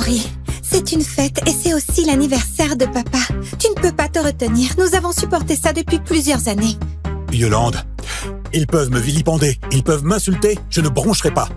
Henri, c'est une fête et c'est aussi l'anniversaire de papa. Tu ne peux pas te retenir. Nous avons supporté ça depuis plusieurs années. Yolande, ils peuvent me vilipender, ils peuvent m'insulter, je ne broncherai pas.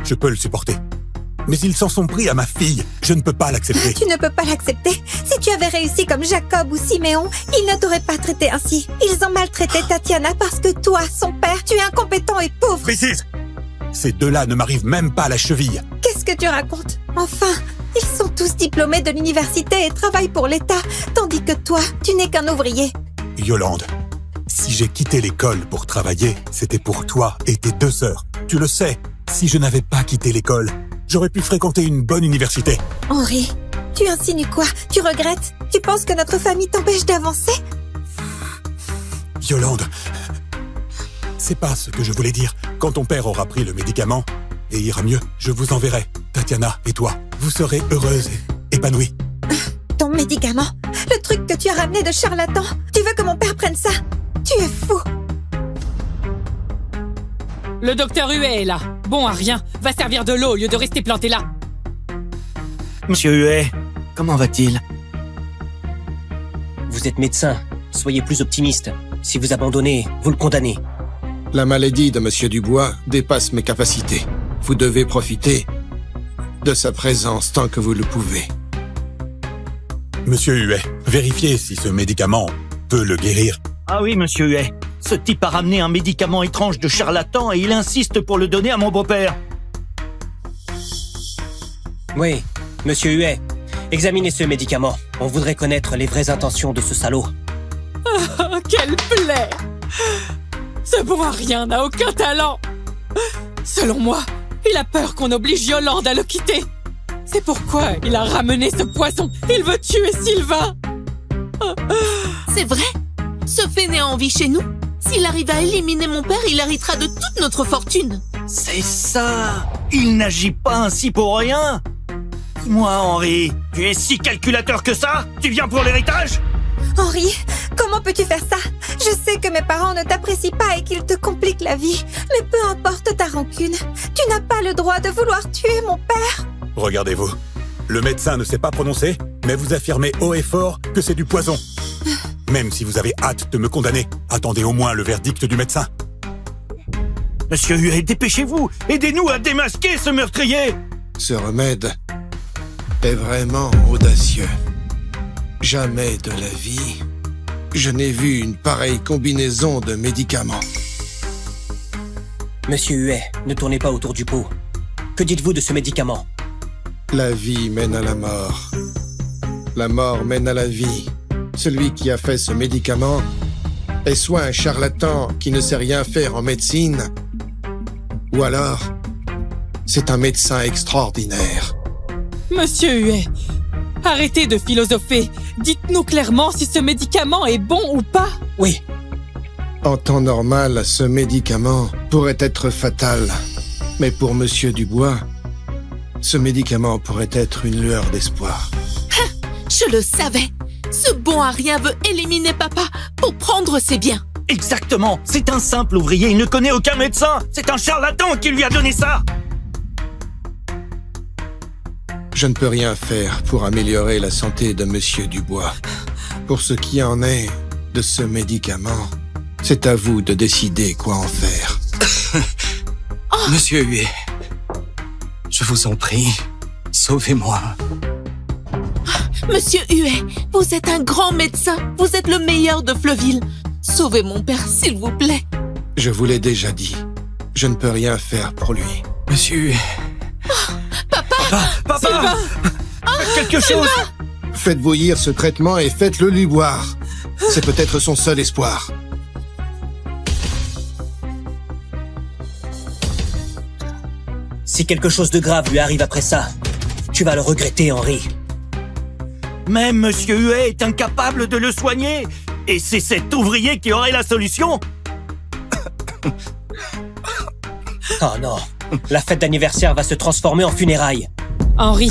Je peux le supporter. Mais ils s'en sont pris à ma fille. Je ne peux pas l'accepter. Tu ne peux pas l'accepter. Si tu avais réussi comme Jacob ou Siméon, ils ne t'auraient pas traité ainsi. Ils ont maltraité Tatiana parce que toi, son père, tu es incompétent et pauvre. Bêtise! Ces deux-là ne m'arrivent même pas à la cheville. Qu'est-ce que tu racontes? Enfin, ils sont tous diplômés de l'université et travaillent pour l'État, tandis que toi, tu n'es qu'un ouvrier. Yolande, si j'ai quitté l'école pour travailler, c'était pour toi et tes deux sœurs. Tu le sais, si je n'avais pas quitté l'école, j'aurais pu fréquenter une bonne université. Henri, tu insinues quoi? Tu regrettes? Tu penses que notre famille t'empêche d'avancer? Yolande, c'est pas ce que je voulais dire. Quand ton père aura pris le médicament et ira mieux, je vous enverrai. Tatiana et toi, vous serez heureuses et épanouies. Ton médicament? Le truc que tu as ramené de charlatan? Tu veux que mon père prenne ça? Tu es fou! Le docteur Huet est là. Bon à rien. Va servir de l'eau au lieu de rester planté là. Monsieur Huet, comment va-t-il? Vous êtes médecin. Soyez plus optimiste. Si vous abandonnez, vous le condamnez. La maladie de Monsieur Dubois dépasse mes capacités. Vous devez profiter de sa présence tant que vous le pouvez. Monsieur Huet, vérifiez si ce médicament peut le guérir. Ah oui, monsieur Huet. Ce type a ramené un médicament étrange de charlatan et il insiste pour le donner à mon beau-père. Oui, monsieur Huet, examinez ce médicament. On voudrait connaître les vraies intentions de ce salaud. Ah, quelle plaie! Ce bon à rien n'a aucun talent. Selon moi, il a peur qu'on oblige Yolande à le quitter. C'est pourquoi il a ramené ce poison. Il veut tuer Sylvain. C'est vrai? Ce fainéant vit chez nous? S'il arrive à éliminer mon père, il héritera de toute notre fortune. C'est ça! Il n'agit pas ainsi pour rien! Dis-moi, Henri, tu es si calculateur que ça? Tu viens pour l'héritage? Henri, comment peux-tu faire ça? Je sais que mes parents ne t'apprécient pas et qu'ils te compliquent la vie. Mais peu importe ta rancune, tu n'as pas le droit de vouloir tuer mon père. Regardez-vous. Le médecin ne s'est pas prononcé, mais vous affirmez haut et fort que c'est du poison. Même si vous avez hâte de me condamner, attendez au moins le verdict du médecin. Monsieur Huet, dépêchez-vous! Aidez-nous à démasquer ce meurtrier! Ce remède est vraiment audacieux. Jamais de la vie, je n'ai vu une pareille combinaison de médicaments. Monsieur Huet, ne tournez pas autour du pot. Que dites-vous de ce médicament? La vie mène à la mort. La mort mène à la vie. Celui qui a fait ce médicament est soit un charlatan qui ne sait rien faire en médecine, ou alors c'est un médecin extraordinaire. Monsieur Huet, arrêtez de philosopher. Dites-nous clairement si ce médicament est bon ou pas. Oui. En temps normal, ce médicament pourrait être fatal. Mais pour Monsieur Dubois, ce médicament pourrait être une lueur d'espoir. Je le savais. Ce bon à rien veut éliminer papa pour prendre ses biens. Exactement! C'est un simple ouvrier, il ne connaît aucun médecin! C'est un charlatan qui lui a donné ça! Je ne peux rien faire pour améliorer la santé de Monsieur Dubois. Pour ce qui en est de ce médicament, c'est à vous de décider quoi en faire. Monsieur Huet, je vous en prie, sauvez-moi. Monsieur Huet, vous êtes un grand médecin. Vous êtes le meilleur de Fleuville. Sauvez mon père, s'il vous plaît. Je vous l'ai déjà dit. Je ne peux rien faire pour lui. Monsieur Huet. Papa! Faites quelque chose! Faites bouillir ce traitement et faites-le lui boire. C'est peut-être son seul espoir. Si quelque chose de grave lui arrive après ça, tu vas le regretter, Henri. Même Monsieur Huet est incapable de le soigner! Et c'est cet ouvrier qui aurait la solution? Oh non, la fête d'anniversaire va se transformer en funérailles. Henri,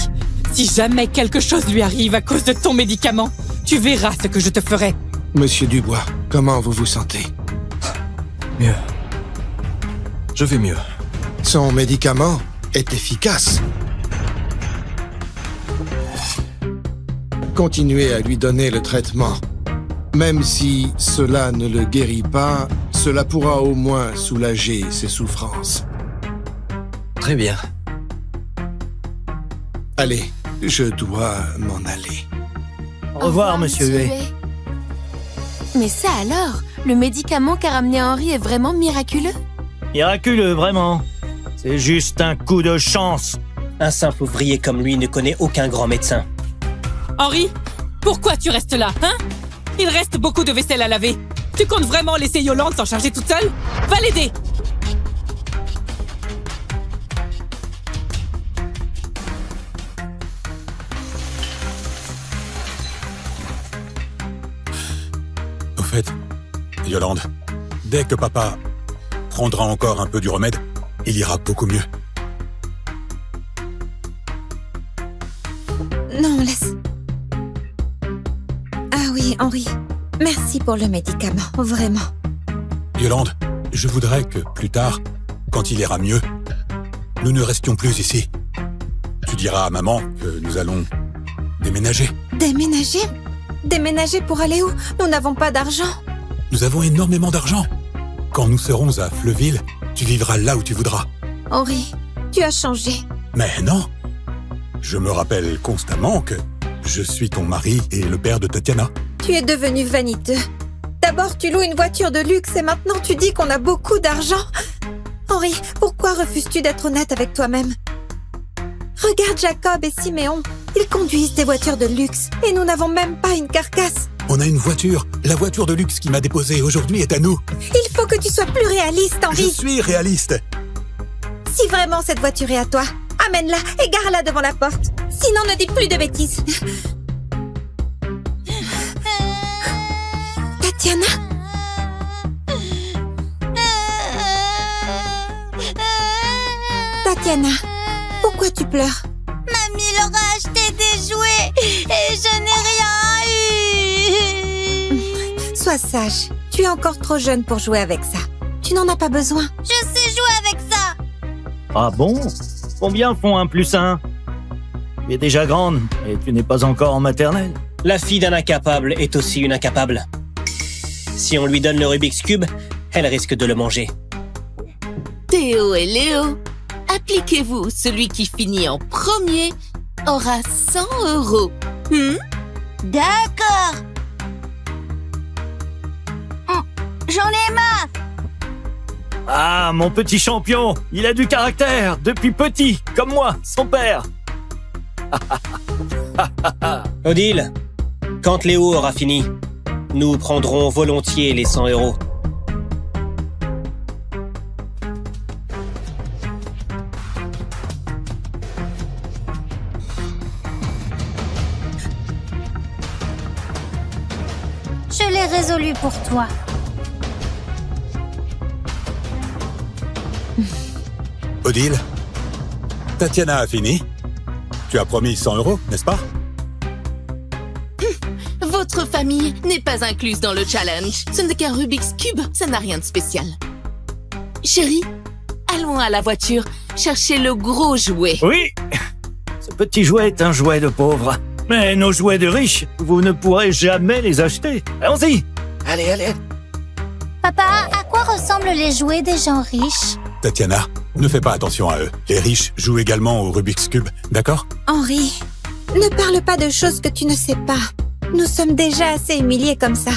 si jamais quelque chose lui arrive à cause de ton médicament, tu verras ce que je te ferai. Monsieur Dubois, comment vous vous sentez? Mieux. Je vais mieux. Son médicament est efficace. continuez à lui donner le traitement. Même si cela ne le guérit pas, cela pourra au moins soulager ses souffrances. Très bien. Allez, je dois m'en aller. Au revoir, monsieur Huet. Mais ça alors, le médicament qu'a ramené Henri est vraiment miraculeux? Miraculeux, vraiment. C'est juste un coup de chance. Un simple ouvrier comme lui ne connaît aucun grand médecin. Henri, pourquoi tu restes là, hein? Il reste beaucoup de vaisselle à laver. Tu comptes vraiment laisser Yolande s'en charger toute seule? Va l'aider! Au fait, Yolande, dès que papa prendra encore un peu du remède, il ira beaucoup mieux. Non, laisse. Ah oui, Henri. Merci pour le médicament, vraiment. Yolande, je voudrais que plus tard, quand il ira mieux, nous ne restions plus ici. Tu diras à maman que nous allons déménager. Déménager? Déménager pour aller où? Nous n'avons pas d'argent. Nous avons énormément d'argent. Quand nous serons à Fleuville, tu vivras là où tu voudras. Henri, tu as changé. Mais non. Je me rappelle constamment que je suis ton mari et le père de Tatiana. Tu es devenu vaniteux. D'abord, tu loues une voiture de luxe et maintenant tu dis qu'on a beaucoup d'argent. Henri, pourquoi refuses-tu d'être honnête avec toi-même? Regarde Jacob et Siméon. Ils conduisent des voitures de luxe et nous n'avons même pas une carcasse. On a une voiture. La voiture de luxe qui m'a déposée aujourd'hui est à nous. Il faut que tu sois plus réaliste, Je Henri. suis réaliste. Si vraiment cette voiture est à toi, amène-la et gare-la devant la porte. Sinon, ne dis plus de bêtises. Tatiana? Tatiana, pourquoi tu pleures? Mamie leur a acheté des jouets et je n'ai rien eu. Sois sage. Tu es encore trop jeune pour jouer avec ça. Tu n'en as pas besoin. Je sais jouer avec ça. Ah bon? Combien font 1 + 1? Tu es déjà grande et tu n'es pas encore en maternelle. La fille d'un incapable est aussi une incapable. Si on lui donne le Rubik's Cube, elle risque de le manger. Théo et Léo, appliquez-vous. Celui qui finit en premier aura 100 €. D'accord. Oh, j'en ai marre. Ah, mon petit champion, il a du caractère depuis petit, comme moi, son père. Odile, quand Léo aura fini, nous prendrons volontiers les 100 €. Je l'ai résolu pour toi. Odile, Tatiana a fini. Tu as promis 100 €, n'est-ce pas? Votre famille n'est pas incluse dans le challenge. Ce n'est qu'un Rubik's Cube, ça n'a rien de spécial. Chérie, allons à la voiture chercher le gros jouet. Oui, ce petit jouet est un jouet de pauvre. Mais nos jouets de riches, vous ne pourrez jamais les acheter. Allons-y. Allez, allez. Papa, à quoi ressemblent les jouets des gens riches? Tatiana, ne fais pas attention à eux. Les riches jouent également au Rubik's Cube, d'accord? Henri, ne parle pas de choses que tu ne sais pas. Nous sommes déjà assez humiliés comme ça.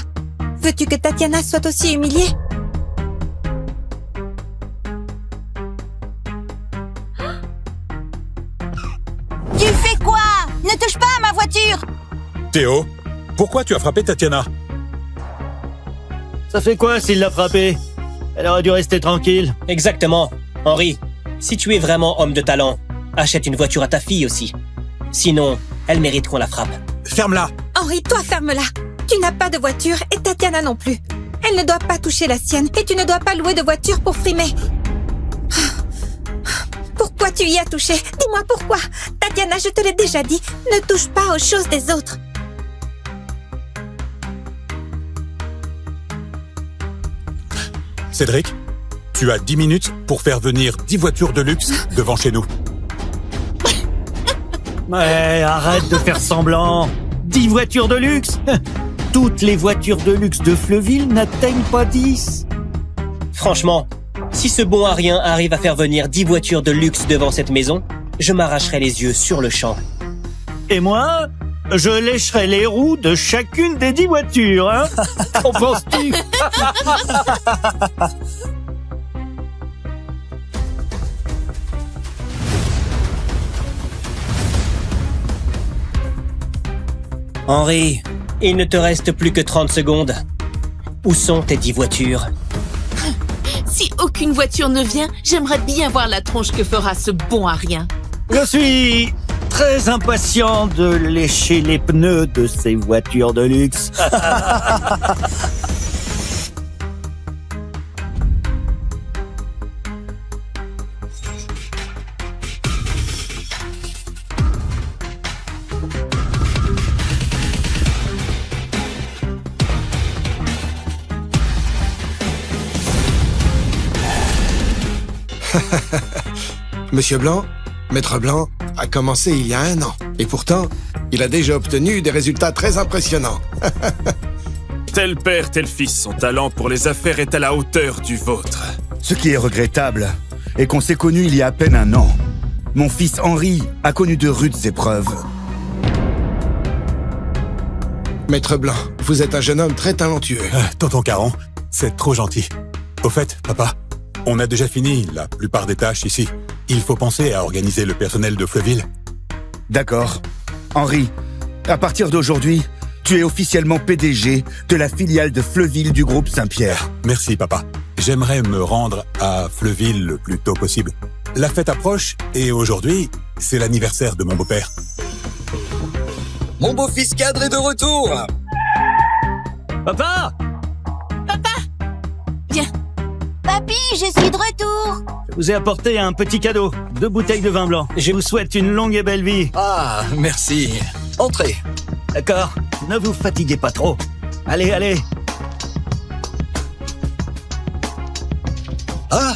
Veux-tu que Tatiana soit aussi humiliée? Tu fais quoi? Ne touche pas à ma voiture! Théo, pourquoi tu as frappé Tatiana? Ça fait quoi s'il l'a frappé? Elle aurait dû rester tranquille. Exactement. Henri, si tu es vraiment homme de talent, achète une voiture à ta fille aussi. Sinon, elle mérite qu'on la frappe. Ferme-la! Henri, toi, ferme-la. Tu n'as pas de voiture et Tatiana non plus. Elle ne doit pas toucher la sienne et tu ne dois pas louer de voiture pour frimer. Pourquoi tu y as touché? Dis-moi pourquoi. Tatiana, je te l'ai déjà dit, ne touche pas aux choses des autres. Cédric, tu as 10 minutes pour faire venir 10 voitures de luxe devant chez nous. Ouais, arrête de faire semblant. 10 voitures de luxe? Toutes les voitures de luxe de Fleuville n'atteignent pas 10. Franchement, si ce bon à rien arrive à faire venir 10 voitures de luxe devant cette maison, je m'arracherai les yeux sur le champ. Et moi, je lécherai les roues de chacune des 10 voitures, hein? Qu'en penses-tu? Henri, il ne te reste plus que 30 secondes. Où sont tes 10 voitures? Si aucune voiture ne vient, j'aimerais bien voir la tronche que fera ce bon à rien. Je suis très impatient de lécher les pneus de ces voitures de luxe. Monsieur Blanc, Maître Blanc, a commencé il y a 1 an. Et pourtant, il a déjà obtenu des résultats très impressionnants. Tel père, tel fils, son talent pour les affaires est à la hauteur du vôtre. Ce qui est regrettable est qu'on s'est connus il y a à peine 1 an. Mon fils Henri a connu de rudes épreuves. Maître Blanc, vous êtes un jeune homme très talentueux. Tonton Caron, c'est trop gentil. Au fait, papa, on a déjà fini la plupart des tâches ici. Il faut penser à organiser le personnel de Fleuville. D'accord. Henri, à partir d'aujourd'hui, tu es officiellement PDG de la filiale de Fleuville du groupe Saint-Pierre. Merci, papa. J'aimerais me rendre à Fleuville le plus tôt possible. La fête approche et aujourd'hui, c'est l'anniversaire de mon beau-père. Mon beau-fils cadre est de retour. Papa! Papy, je suis de retour. Je vous ai apporté un petit cadeau. 2 bouteilles de vin blanc. Je vous souhaite une longue et belle vie. Ah, merci. Entrez. D'accord? Ne vous fatiguez pas trop. Allez, allez. Ah,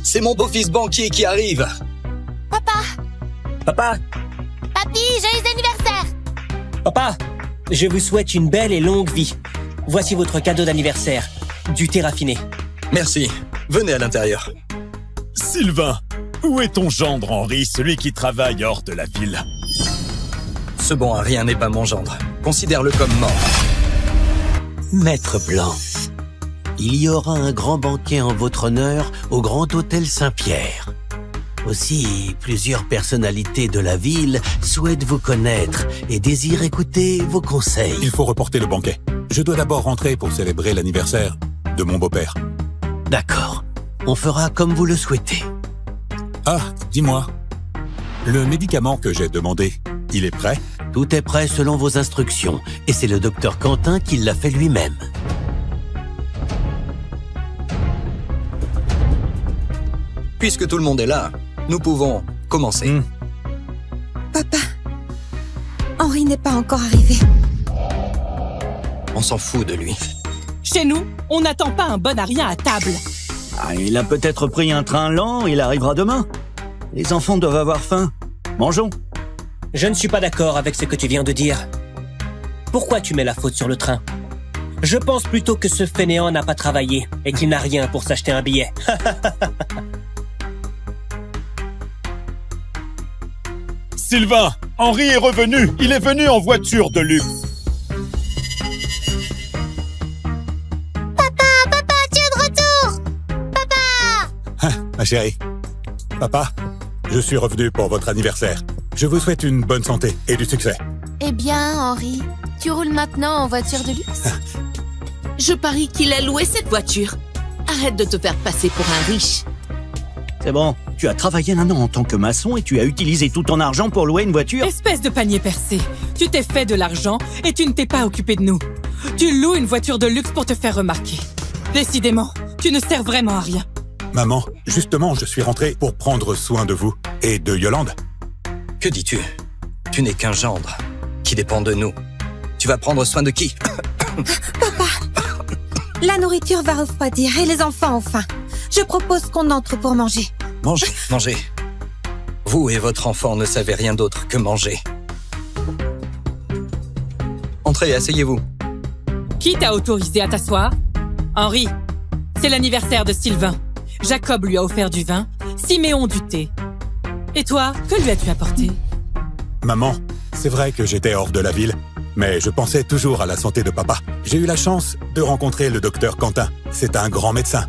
c'est mon beau-fils banquier qui arrive. Papa, Papa, papy, joyeux anniversaire. papa, je vous souhaite une belle et longue vie. Voici votre cadeau d'anniversaire, du thé raffiné. Merci. Venez à l'intérieur. Sylvain, où est ton gendre, Henri, celui qui travaille hors de la ville? Ce bon à rien n'est pas mon gendre. Considère-le comme mort. Maître Blanc, il y aura un grand banquet en votre honneur au Grand Hôtel Saint-Pierre. Aussi, plusieurs personnalités de la ville souhaitent vous connaître et désirent écouter vos conseils. Il faut reporter le banquet. Je dois d'abord rentrer pour célébrer l'anniversaire de mon beau-père. D'accord, on fera comme vous le souhaitez. Ah, dis-moi, le médicament que j'ai demandé, il est prêt? Tout est prêt selon vos instructions, et c'est le docteur Quentin qui l'a fait lui-même. Puisque tout le monde est là, nous pouvons commencer. Papa, Henri n'est pas encore arrivé. On s'en fout de lui. Chez nous, on n'attend pas un bon à rien à table. Ah, il a peut-être pris un train lent, il arrivera demain. Les enfants doivent avoir faim. Mangeons. Je ne suis pas d'accord avec ce que tu viens de dire. Pourquoi tu mets la faute sur le train? Je pense plutôt que ce fainéant n'a pas travaillé et qu'il n'a rien pour s'acheter un billet. Sylvain, Henri est revenu. Il est venu en voiture de luxe. Papa, tu es de retour. Ma chérie. Papa, je suis revenu pour votre anniversaire. Je vous souhaite une bonne santé et du succès. Eh bien, Henri, tu roules maintenant en voiture de luxe? Je parie qu'il a loué cette voiture. Arrête de te faire passer pour un riche. C'est bon, tu as travaillé 1 an en tant que maçon et tu as utilisé tout ton argent pour louer une voiture? Espèce de panier percé. Tu t'es fait de l'argent et tu ne t'es pas occupé de nous. Tu loues une voiture de luxe pour te faire remarquer. Décidément, tu ne sers vraiment à rien. Maman, justement, je suis rentré pour prendre soin de vous et de Yolande. Que dis-tu? Tu n'es qu'un gendre qui dépend de nous. Tu vas prendre soin de qui? Papa, la nourriture va refroidir et les enfants ont faim. Je propose qu'on entre pour manger. Mangez, mangez. Vous et votre enfant ne savez rien d'autre que manger. Entrez, asseyez-vous. Qui t'a autorisé à t'asseoir? Henri, c'est l'anniversaire de Sylvain. Jacob lui a offert du vin, Siméon du thé. Et toi, que lui as-tu apporté? Maman, c'est vrai que j'étais hors de la ville, mais je pensais toujours à la santé de papa. J'ai eu la chance de rencontrer le docteur Quentin. C'est un grand médecin.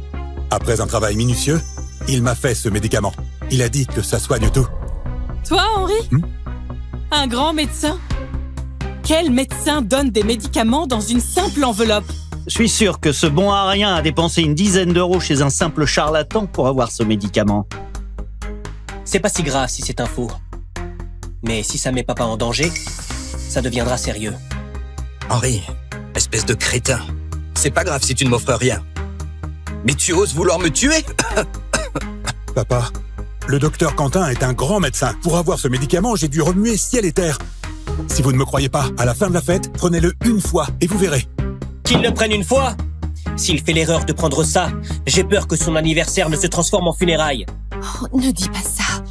Après un travail minutieux, il m'a fait ce médicament. Il a dit que ça soigne tout. Toi, Henri? Un grand médecin? Quel médecin donne des médicaments dans une simple enveloppe? Je suis sûr que ce bon à rien a dépensé une dizaine d'euros chez un simple charlatan pour avoir ce médicament. C'est pas si grave si c'est un faux. Mais si ça met papa en danger, ça deviendra sérieux. Henri, espèce de crétin. C'est pas grave si tu ne m'offres rien. Mais tu oses vouloir me tuer? Papa, le docteur Quentin est un grand médecin. Pour avoir ce médicament, j'ai dû remuer ciel et terre. Si vous ne me croyez pas, à la fin de la fête, prenez-le une fois et vous verrez. Qu'il le prenne une fois. S'il fait l'erreur de prendre ça, j'ai peur que son anniversaire ne se transforme en funérailles. Oh, ne dis pas ça.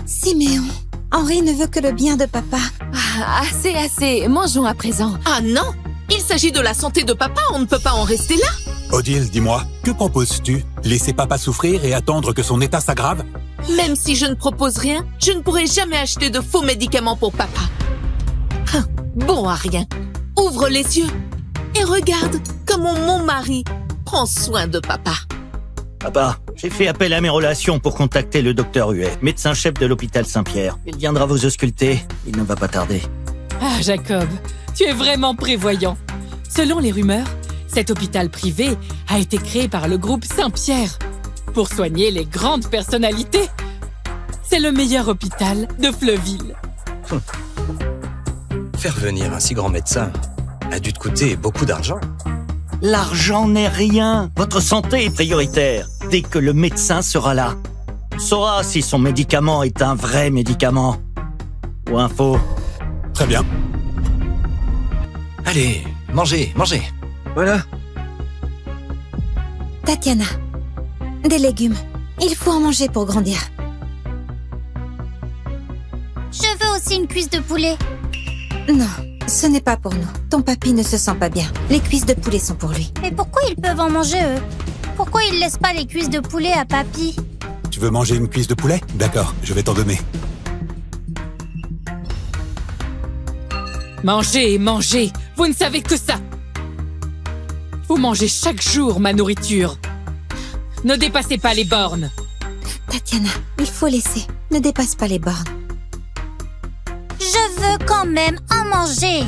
Siméon, Henri ne veut que le bien de papa. Ah, assez, mangeons à présent. Ah non! Il s'agit de la santé de papa, on ne peut pas en rester là. Odile, dis-moi, que proposes-tu? Laisser papa souffrir et attendre que son état s'aggrave? Même si je ne propose rien, je ne pourrai jamais acheter de faux médicaments pour papa. Bon à rien. Ouvre les yeux et regarde comment mon mari prend soin de papa. Papa, j'ai fait appel à mes relations pour contacter le docteur Huet, médecin-chef de l'hôpital Saint-Pierre. Il viendra vous ausculter, il ne va pas tarder. Ah, Jacob, tu es vraiment prévoyant. Selon les rumeurs, cet hôpital privé a été créé par le groupe Saint-Pierre pour soigner les grandes personnalités. C'est le meilleur hôpital de Fleuville. Faire venir un si grand médecin a dû te coûter beaucoup d'argent. L'argent n'est rien. Votre santé est prioritaire. Dès que le médecin sera là, on saura si son médicament est un vrai médicament ou un faux. Très bien. Allez, mangez. Voilà. Tatiana, des légumes. Il faut en manger pour grandir. Je veux aussi une cuisse de poulet. Non, ce n'est pas pour nous. Ton papy ne se sent pas bien. Les cuisses de poulet sont pour lui. Mais pourquoi ils peuvent en manger, eux? Pourquoi ils laissent pas les cuisses de poulet à papy? Tu veux manger une cuisse de poulet? D'accord, je vais t'en donner. Mangez, vous ne savez que ça. Vous mangez chaque jour ma nourriture. Ne dépassez pas les bornes. Tatiana, il faut laisser. Ne dépasse pas les bornes. Je veux quand même en manger.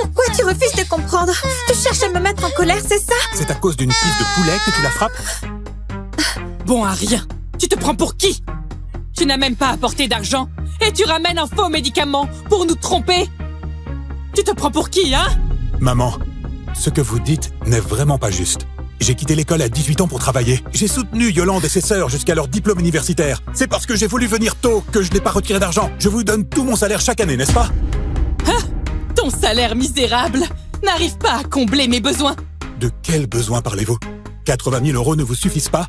Pourquoi tu refuses de comprendre? Tu cherches à me mettre en colère, c'est ça? C'est à cause d'une cuisse de poulet que tu la frappes? Bon à rien. Tu te prends pour qui? Tu n'as même pas apporté d'argent et tu ramènes un faux médicament pour nous tromper? Tu te prends pour qui, hein? Maman, ce que vous dites n'est vraiment pas juste. J'ai quitté l'école à 18 ans pour travailler. J'ai soutenu Yolande et ses sœurs jusqu'à leur diplôme universitaire. C'est parce que j'ai voulu venir tôt que je n'ai pas retiré d'argent. Je vous donne tout mon salaire chaque année, n'est-ce pas? Hein? Ton salaire misérable n'arrive pas à combler mes besoins. De quels besoins parlez-vous? 80 000 € ne vous suffisent pas?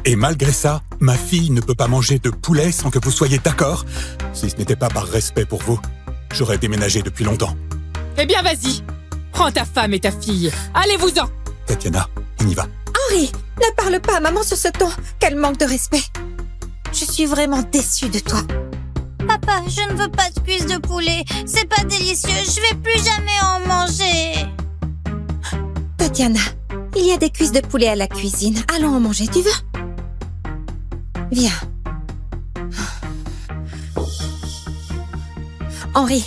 Et malgré ça, ma fille ne peut pas manger de poulet sans que vous soyez d'accord? Si ce n'était pas par respect pour vous, j'aurais déménagé depuis longtemps. Eh bien, vas-y. Prends ta femme et ta fille. Allez-vous-en. Tatiana, on y va. Henri, ne parle pas à maman sur ce ton. Quel manque de respect. Je suis vraiment déçue de toi. Papa, je ne veux pas de cuisse de poulet. C'est pas délicieux. Je vais plus jamais en manger. Tatiana, il y a des cuisses de poulet à la cuisine. Allons en manger, tu veux? Viens. Henri,